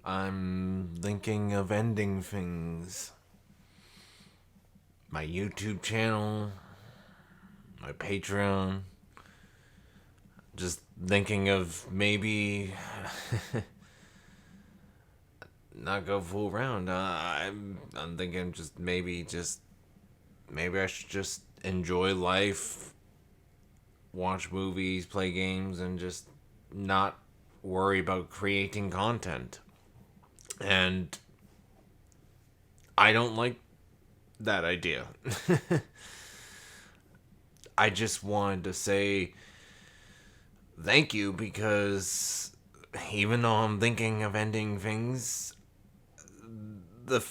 I'm thinking of ending things. My YouTube channel, my Patreon. Just thinking of maybe not go fool around. I'm thinking maybe I should just enjoy life, watch movies, play games, and just not worry about creating content. And I don't like that idea. I just wanted to say thank you because even though I'm thinking of ending things, the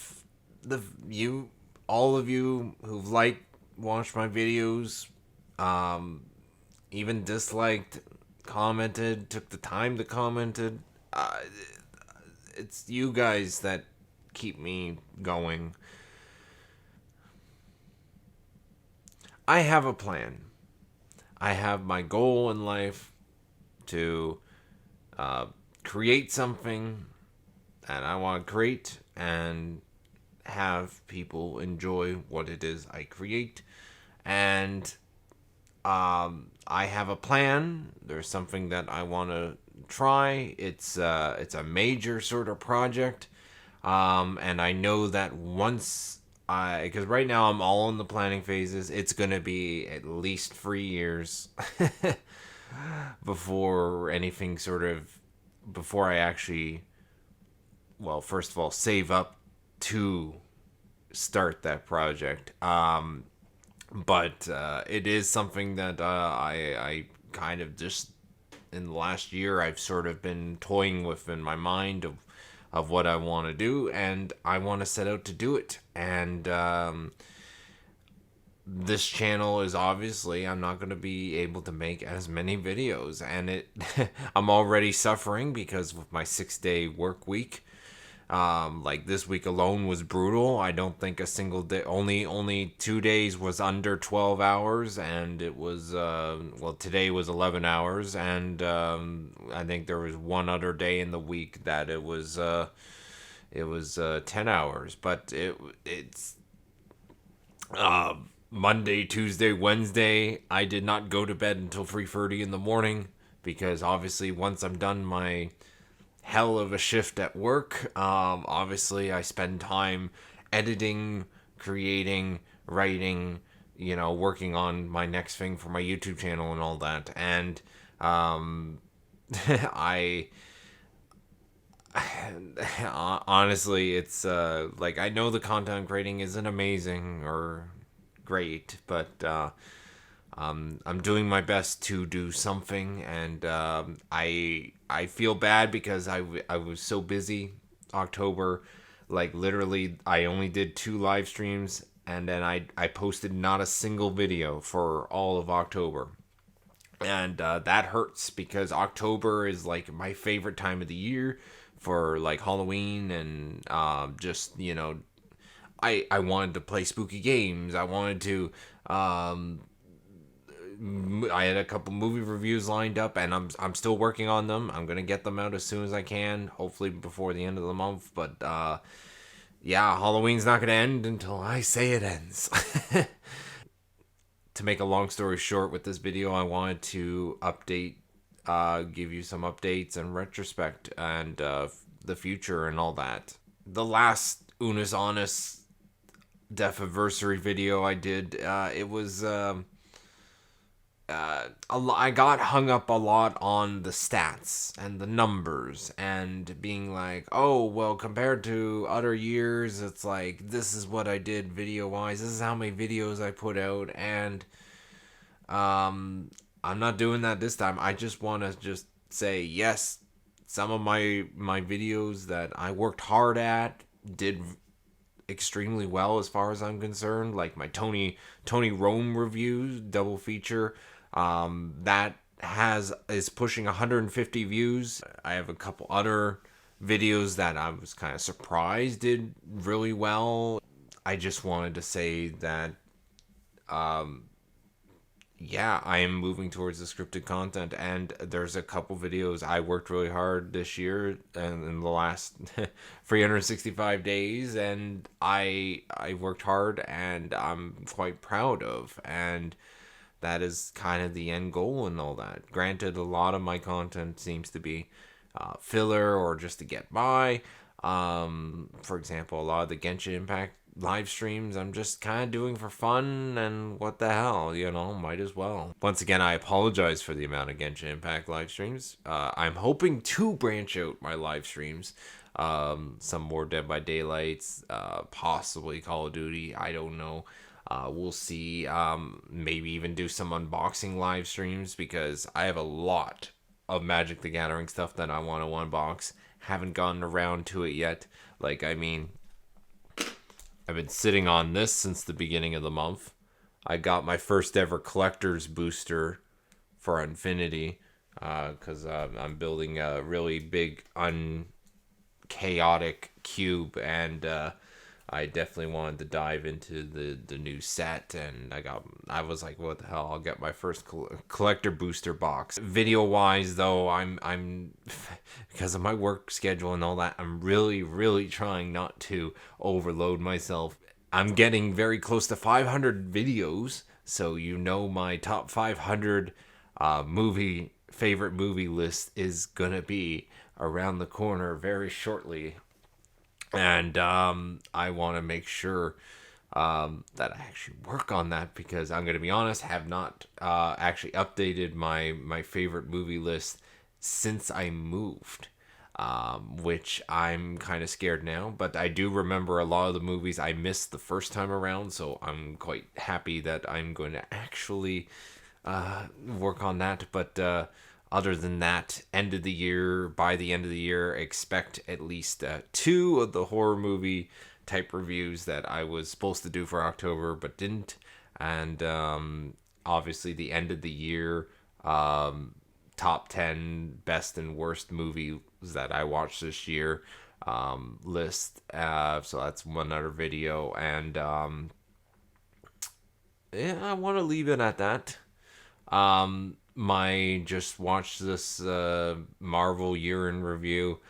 the you all of you who've liked, watched my videos, um, even disliked, commented, took the time to commented. Uh, it's you guys that keep me going. I have a plan. I have my goal in life to uh, create something that I want to create and have people enjoy what it is I create. And I have a plan. There's something that I want to try. It's a major sort of project, and I know that once because right now I'm all in the planning phases. It's gonna be at least 3 years before anything sort of before I actually, well, first of all, save up to start that project. But it is something that I kind of just in the last year I've sort of been toying with in my mind of what I want to do, and I want to set out to do it. And this channel is obviously I'm not going to be able to make as many videos, and it I'm already suffering because with my 6 day work week. Like this week alone was brutal. I don't think a single day, only 2 days was under 12 hours, and it was well, today was 11 hours, and I think there was one other day in the week that it was 10 hours, but it's uh, Monday, Tuesday, Wednesday. I did not go to bed until 3:30 in the morning because obviously once I'm done my hell of a shift at work. Obviously, I spend time editing, creating, writing, working on my next thing for my YouTube channel and all that. And I honestly, it's like I know the content creating isn't amazing or great, but I'm doing my best to do something, and I feel bad because I was so busy October, like literally I only did 2 live streams, and then I posted not a single video for all of October, and that hurts because October is like my favorite time of the year for like Halloween and just I wanted to play spooky games. I wanted to I had a couple movie reviews lined up, and I'm still working on them. I'm gonna get them out as soon as I can, hopefully before the end of the month. But yeah, Halloween's not gonna end until I say it ends. To make a long story short, with this video, I wanted to give you some updates and retrospect and the future and all that. The last Unus Annus death anniversary video I did, it was. I got hung up a lot on the stats and the numbers and being like, oh, well, compared to other years, it's like, this is what I did video wise. This is how many videos I put out. And I'm not doing that this time. I just want to just say, yes, some of my videos that I worked hard at did extremely well as far as I'm concerned. Like my Tony Rome reviews, double feature. That is pushing 150 views. I have a couple other videos that I was kind of surprised did really well. I just wanted to say that yeah, I am moving towards the scripted content, and there's a couple videos I worked really hard this year and in the last 365 days, and I worked hard, and I'm quite proud of, and that is kind of the end goal and all that. Granted, a lot of my content seems to be filler or just to get by. For example, a lot of the Genshin Impact live streams I'm just kind of doing for fun, and what the hell, might as well. Once again, I apologize for the amount of Genshin Impact live streams. I'm hoping to branch out my live streams. Some more Dead by Daylights, possibly Call of Duty. I don't know. We'll see. Maybe even do some unboxing live streams because I have a lot of Magic the Gathering stuff that I want to unbox. Haven't gotten around to it yet. I mean, I've been sitting on this since the beginning of the month. I got my first ever collector's booster for Infinity because I'm building a really big, unchaotic cube, and I definitely wanted to dive into the new set, and I was like, what the hell? I'll get my first collector booster box. Video wise, though, I'm because of my work schedule and all that, I'm really trying not to overload myself. I'm getting very close to 500 videos, so my top 500 favorite movie list is gonna be around the corner very shortly. And I want to make sure that I actually work on that, because I'm going to be honest, have not actually updated my favorite movie list since I moved, which I'm kind of scared now. But I do remember a lot of the movies I missed the first time around, so I'm quite happy that I'm going to actually work on that. But other than that, by the end of the year, expect at least 2 of the horror movie type reviews that I was supposed to do for October but didn't. And obviously the end of the year top 10 best and worst movies that I watched this year list. So that's one other video. And yeah, I want to leave it at that. My just watched this Marvel year in review.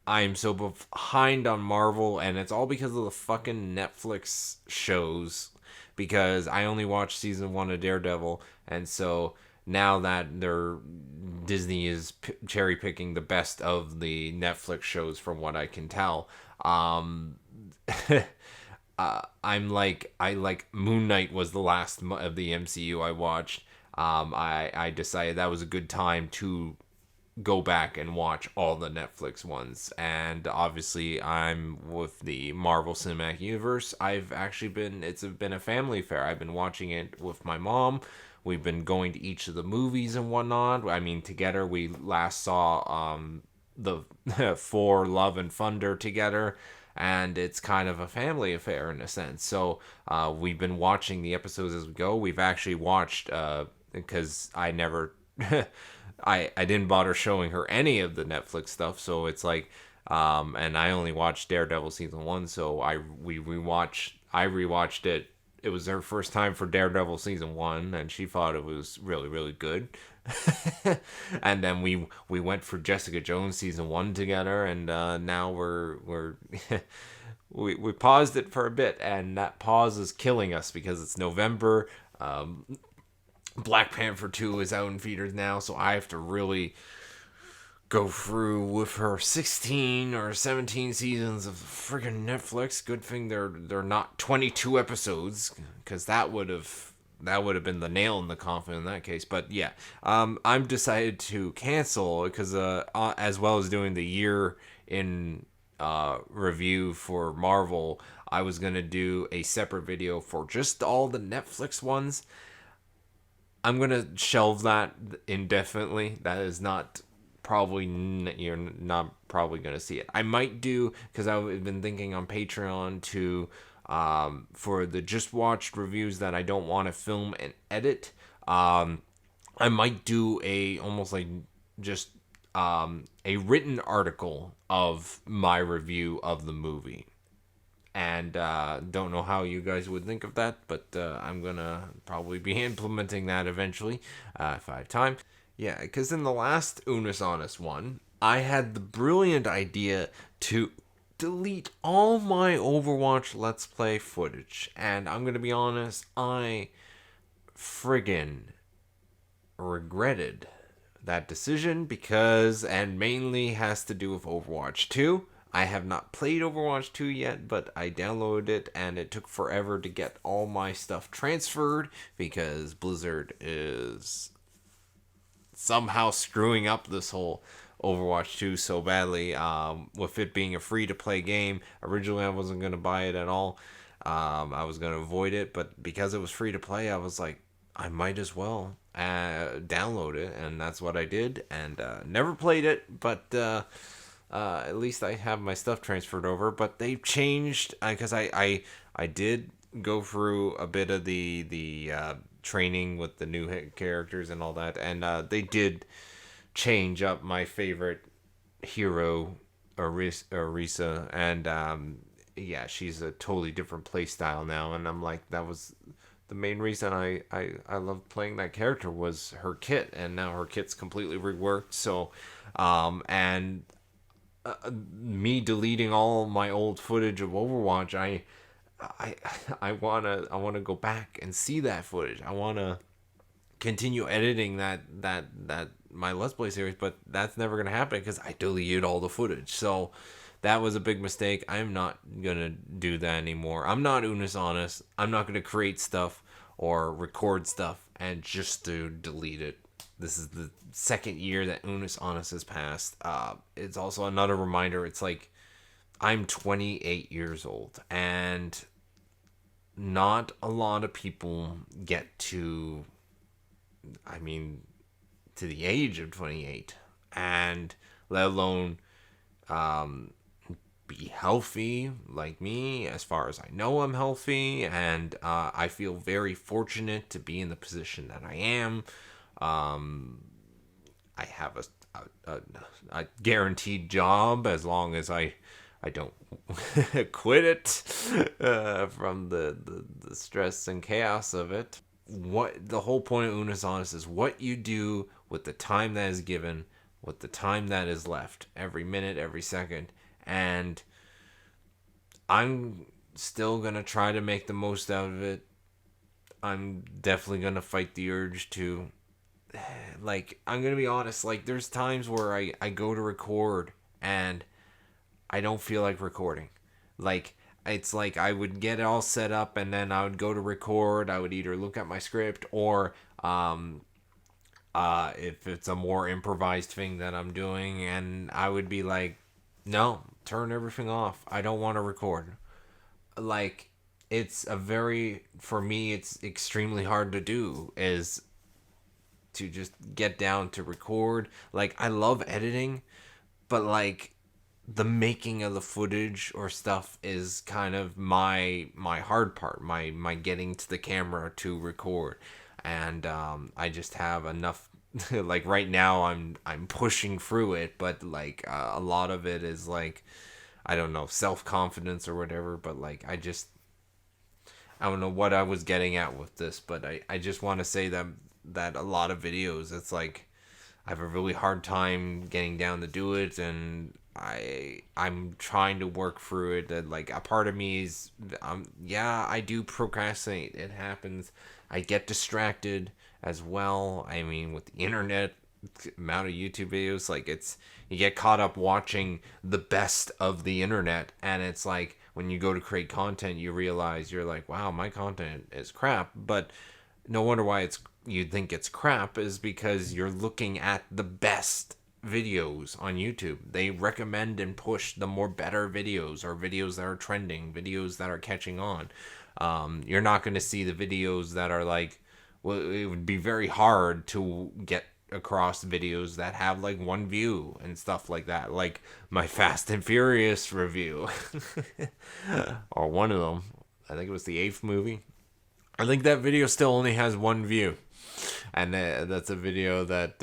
I am so behind on Marvel, and it's all because of the fucking Netflix shows. Because I only watched season 1 of Daredevil, and so now that Disney is cherry picking the best of the Netflix shows, from what I can tell. I like Moon Knight was the last of the MCU I watched. I decided that was a good time to go back and watch all the Netflix ones. And obviously, I'm with the Marvel Cinematic Universe. It's been a family affair. I've been watching it with my mom. We've been going to each of the movies and whatnot. I mean, together, we last saw the Thor Love and Thunder together. And it's kind of a family affair in a sense. So we've been watching the episodes as we go. We've actually watched, because I never, I didn't bother showing her any of the Netflix stuff. So it's like, and I only watched Daredevil season 1. So I rewatched it. It was her first time for Daredevil season 1, and she thought it was really good. And then we went for Jessica Jones season 1 together, and now we're we paused it for a bit, and that pause is killing us because it's November. Black Panther 2 is out in theaters now, so I have to really go through with her 16 or 17 seasons of friggin' Netflix. Good thing they're not 22 episodes, because that would have been the nail in the coffin in that case. But yeah, I'm decided to cancel because as well as doing the year in review for Marvel, I was gonna do a separate video for just all the Netflix ones. I'm gonna shelve that indefinitely. That is not probably you're not probably gonna see it. I might do, because I've been thinking on Patreon to for the just watched reviews that I don't want to film and edit. I might do a almost like just a written article of my review of the movie. And don't know how you guys would think of that, but I'm gonna probably be implementing that eventually if I have time. Yeah, because in the last Unus Annus one, I had the brilliant idea to delete all my Overwatch Let's Play footage. And I'm gonna be honest, I friggin' regretted that decision because, and mainly has to do with Overwatch 2. I have not played Overwatch 2 yet, but I downloaded it and it took forever to get all my stuff transferred because Blizzard is somehow screwing up this whole Overwatch 2 so badly, with it being a free-to-play game. Originally, I wasn't going to buy it at all. I was going to avoid it, but because it was free-to-play, I was like, I might as well download it, and that's what I did, and never played it, but at least I have my stuff transferred over. But they've changed, because I did go through a bit of the training with the new characters and all that, and they did change up my favorite hero, Orisa, and yeah, she's a totally different play style now, and I'm like, that was the main reason I loved playing that character was her kit, and now her kit's completely reworked. So and me deleting all my old footage of Overwatch, I wanna go back and see that footage. I wanna continue editing that my Let's Play series, but that's never gonna happen because I deleted all the footage. So that was a big mistake. I'm not gonna do that anymore. I'm not Unus Annus. I'm not gonna create stuff or record stuff and just to delete it. This is the second year that Unus Annus has passed. It's also another reminder. It's like I'm 28 years old, and not a lot of people get to, I mean, to the age of 28, and let alone be healthy like me. As far as I know, I'm healthy, and I feel very fortunate to be in the position that I am. I have a guaranteed job as long as I don't quit it from the stress and chaos of it. What the whole point of Unus Annus is what you do with the time that is given, with the time that is left, every minute, every second. And I'm still gonna try to make the most out of it. I'm definitely gonna fight the urge to, like, I'm gonna be honest, like, there's times where I go to record and I don't feel like recording. Like, it's like I would get it all set up and then I would go to record. I would either look at my script or if it's a more improvised thing that I'm doing, and I would be like, no, turn everything off. I don't want to record. Like, it's for me, it's extremely hard to do, is to just get down to record. Like, I love editing, but like, the making of the footage or stuff is kind of my hard part, my getting to the camera to record. And I just have enough like right now I'm pushing through it, but like a lot of it is like, I don't know, self-confidence or whatever, but like I don't know what I was getting at with this, but I just want to say that a lot of videos, it's like I have a really hard time getting down to do it, and I'm trying to work through it. That, like, a part of me is, yeah, I do procrastinate. It happens. I get distracted as well. I mean, with the internet, amount of YouTube videos, like, you get caught up watching the best of the internet, and it's like when you go to create content, you realize you're like, wow, my content is crap. But no wonder why you think it's crap, is because you're looking at the best videos on YouTube. They recommend and push the more better videos, or videos that are trending, videos that are catching on. You're not going to see the videos that are like, well, it would be very hard to get across videos that have like one view and stuff like that, like my Fast and Furious review or one of them. I think it was the 8th movie. I think that video still only has one view, and that's a video that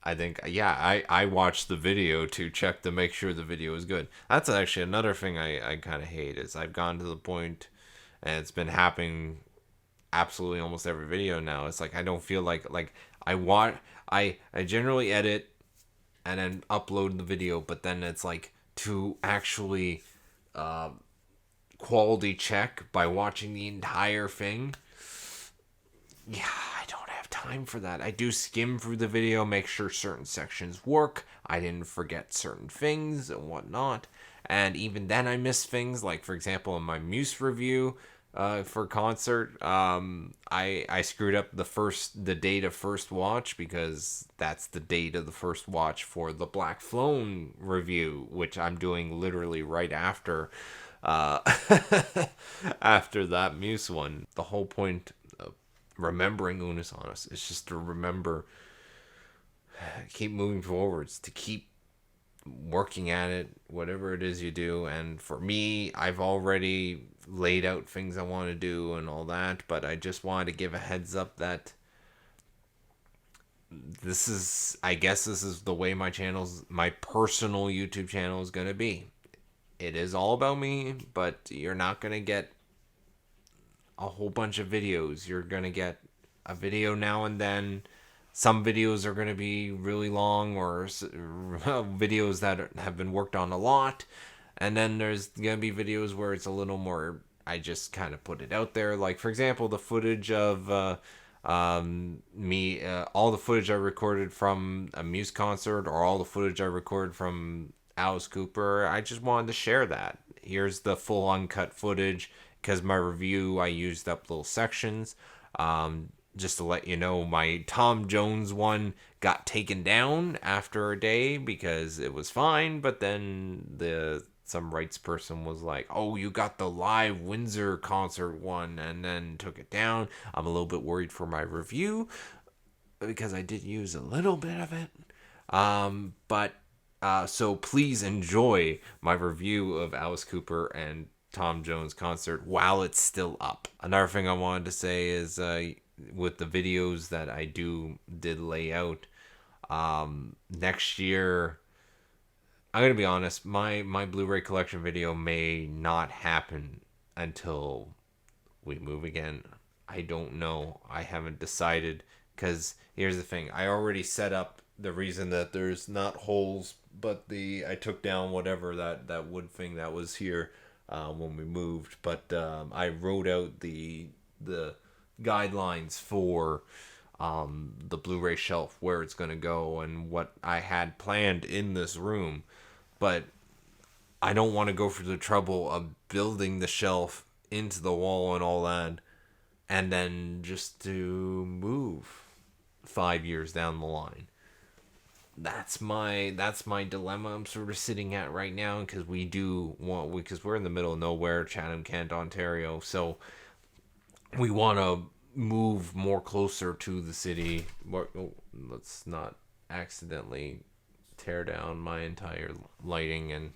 I think, yeah, I watched the video to check to make sure the video is good. That's actually another thing I kind of hate is I've gone to the point, and it's been happening absolutely almost every video now. It's like I don't feel like I want I generally edit and then upload the video, but then it's like to actually quality check by watching the entire thing. Yeah, I don't have time for that. I do skim through the video, make sure certain sections work. I didn't forget certain things and whatnot. And even then, I miss things. Like, for example, in my Muse review for concert, I screwed up the date of first watch because that's the date of the first watch for the Black Phone review, which I'm doing literally right after uh, after that Muse one. The whole point remembering Unus Annus. It's just to remember, keep moving forwards, to keep working at it, whatever it is you do. And for me, I've already laid out things I want to do and all that, but I just wanted to give a heads up that I guess this is the way my personal YouTube channel is going to be. It is all about me, but you're not going to get a whole bunch of videos. You're going to get a video now and then. Some videos are going to be really long or videos that have been worked on a lot. And then there's going to be videos where it's a little more, I just kind of put it out there. Like, for example, the footage of me, all the footage I recorded from a Muse concert or all the footage I recorded from Alice Cooper. I just wanted to share that. Here's the full uncut footage. Because my review, I used up little sections. Just to let you know, my Tom Jones one got taken down after a day because it was fine. But then some rights person was like, "Oh, you got the live Windsor concert one," and then took it down. I'm a little bit worried for my review because I did use a little bit of it. So please enjoy my review of Alice Cooper and Tom Jones concert while it's still up. Another thing I wanted to say is with the videos that I did lay out next year, I'm gonna be honest, my Blu-ray collection video may not happen until we move again. I don't know. I haven't decided, because here's the thing. I already set up the reason that there's not holes, but I took down whatever that wood thing that was here when we moved, but I wrote out the guidelines for the Blu-ray shelf, where it's going to go and what I had planned in this room. But I don't want to go through the trouble of building the shelf into the wall and all that, and then just to move 5 years down the line. That's my dilemma I'm sort of sitting at right now, because because we're in the middle of nowhere, Chatham, Kent, Ontario, so we want to move more closer to the city. Let's not accidentally tear down my entire lighting and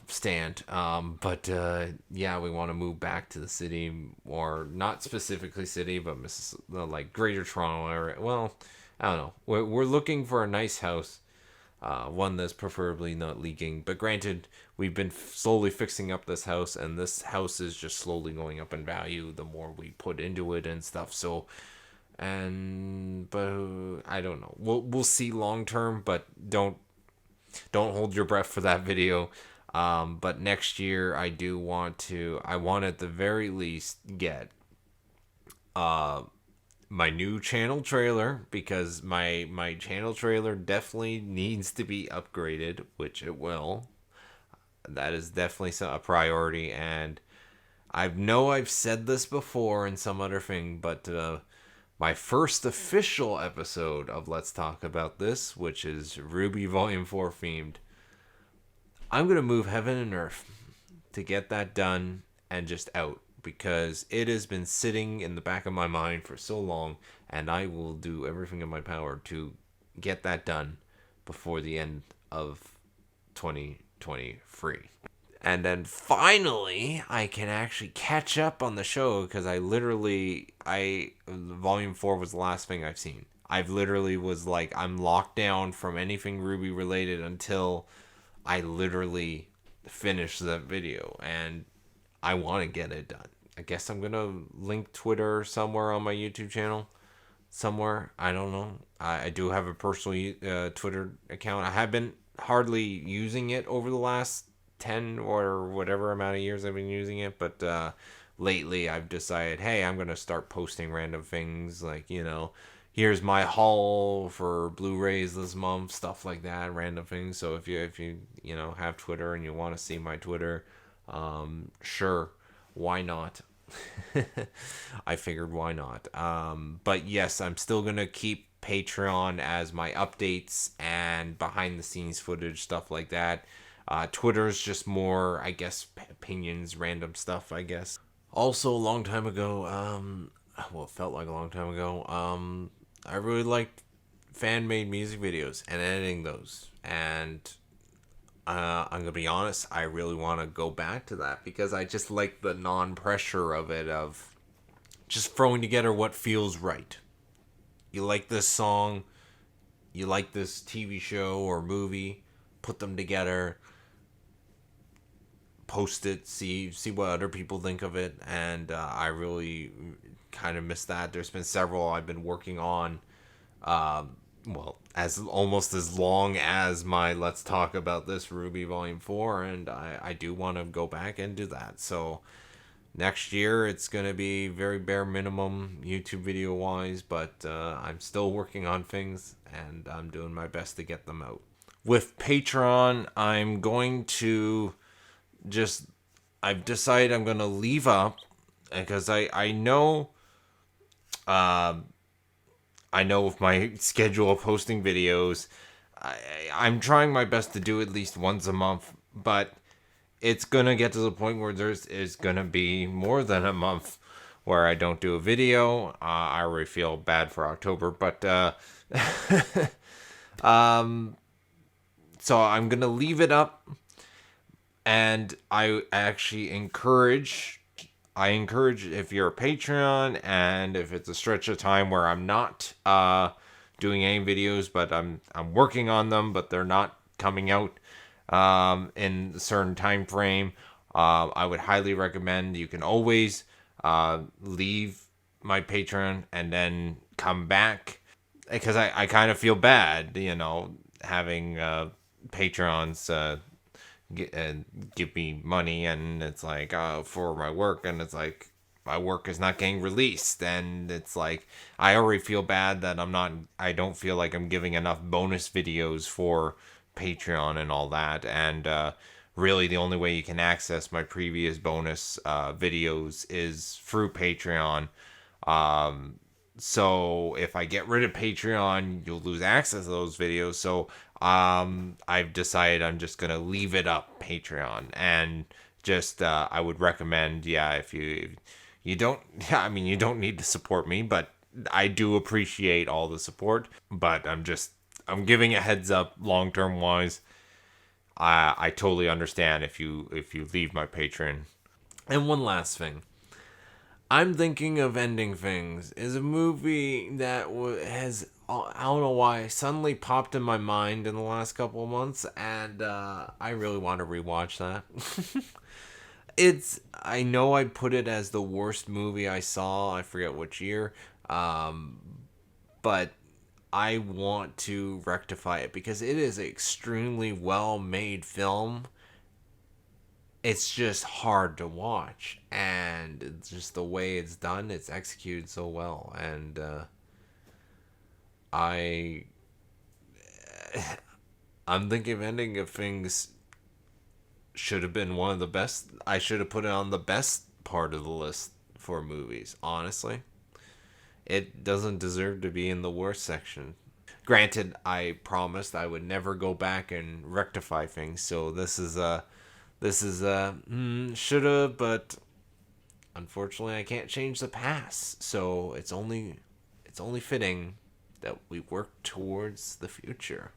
stand. Yeah, we want to move back to the city, or not specifically city, but like Greater Toronto area. Well, I don't know. We're looking for a nice house, one that's preferably not leaking. But granted, we've been slowly fixing up this house, and this house is just slowly going up in value the more we put into it and stuff. So, but I don't know. We'll see long term, but don't hold your breath for that video. But next year, I want at the very least get my new channel trailer, because my channel trailer definitely needs to be upgraded, which it will. That is definitely a priority, and I've said this before in some other thing, but my first official episode of Let's Talk About This, which is Ruby Volume 4 themed, I'm going to move heaven and earth to get that done and just out, because it has been sitting in the back of my mind for so long, and I will do everything in my power to get that done before the end of 2023. And then finally, I can actually catch up on the show, because Volume 4 was the last thing I've seen. I've literally was like, I'm locked down from anything RWBY related until I literally finish that video, and I want to get it done. I guess I'm gonna link Twitter somewhere on my YouTube channel. Somewhere, I don't know. I do have a personal Twitter account. I have been hardly using it over the last 10 or whatever amount of years I've been using it, but lately I've decided, hey, I'm gonna start posting random things like, here's my haul for Blu-rays this month, stuff like that, random things. So if you have Twitter and you want to see my Twitter, sure, why not? I figured why not. But yes, I'm still gonna keep Patreon as my updates and behind the scenes footage, stuff like that. Twitter's just more, I guess, opinions, random stuff, I guess. Also, a long time ago, well, it felt like a long time ago, I really liked fan-made music videos and editing those. And I'm gonna be honest, I really want to go back to that because I just like the non-pressure of it, of just throwing together what feels right. You like this song, you like this TV show or movie, put them together, post it, see what other people think of it, and I really kind of miss that. There's been several I've been working on, well, as almost as long as my Let's Talk About This RWBY Volume 4, and I do want to go back and do that. So next year it's going to be very bare minimum YouTube video wise, but I'm still working on things and I'm doing my best to get them out. With Patreon, I'm going to I've decided I'm going to leave up because I know with my schedule of posting videos, I'm trying my best to do at least once a month, but it's gonna get to the point where is gonna be more than a month where I don't do a video. I already feel bad for October, but so I'm gonna leave it up, and I actually encourage if you're a Patreon and if it's a stretch of time where I'm not doing any videos, but I'm working on them, but they're not coming out in a certain time frame, I would highly recommend you can always leave my Patreon and then come back, because I kind of feel bad, having Patreons give me money, and it's like for my work, and it's like my work is not getting released, and it's like I already feel bad that I don't feel like I'm giving enough bonus videos for Patreon and all that, and really the only way you can access my previous bonus videos is through Patreon. So if I get rid of Patreon, you'll lose access to those videos. So I've decided I'm just gonna leave it up Patreon, and just I would recommend, if you don't, I mean, you don't need to support me, but I do appreciate all the support. But I'm giving a heads up, long term wise. I totally understand if you leave my Patreon. And one last thing. I'm thinking of Ending Things is a movie that has, I don't know why, suddenly popped in my mind in the last couple of months, and I really want to rewatch that. I know I put it as the worst movie I saw, I forget which year, but I want to rectify it because it is an extremely well-made film. It's just hard to watch, and it's just the way it's done, it's executed so well, and I'm thinking of Ending of Things should have been one of the best. I should have put it on the best part of the list for movies, honestly. It doesn't deserve to be in the worst section. Granted, I promised I would never go back and rectify things, so this is shoulda, but unfortunately I can't change the past. So it's only fitting that we work towards the future.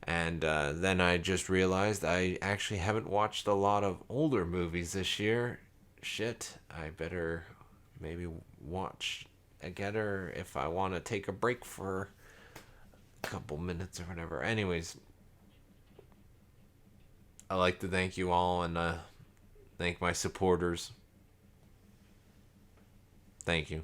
And then I just realized I actually haven't watched a lot of older movies this year. Shit, I better maybe watch get her if I want to take a break for a couple minutes or whatever. Anyways, I like to thank you all and thank my supporters. Thank you.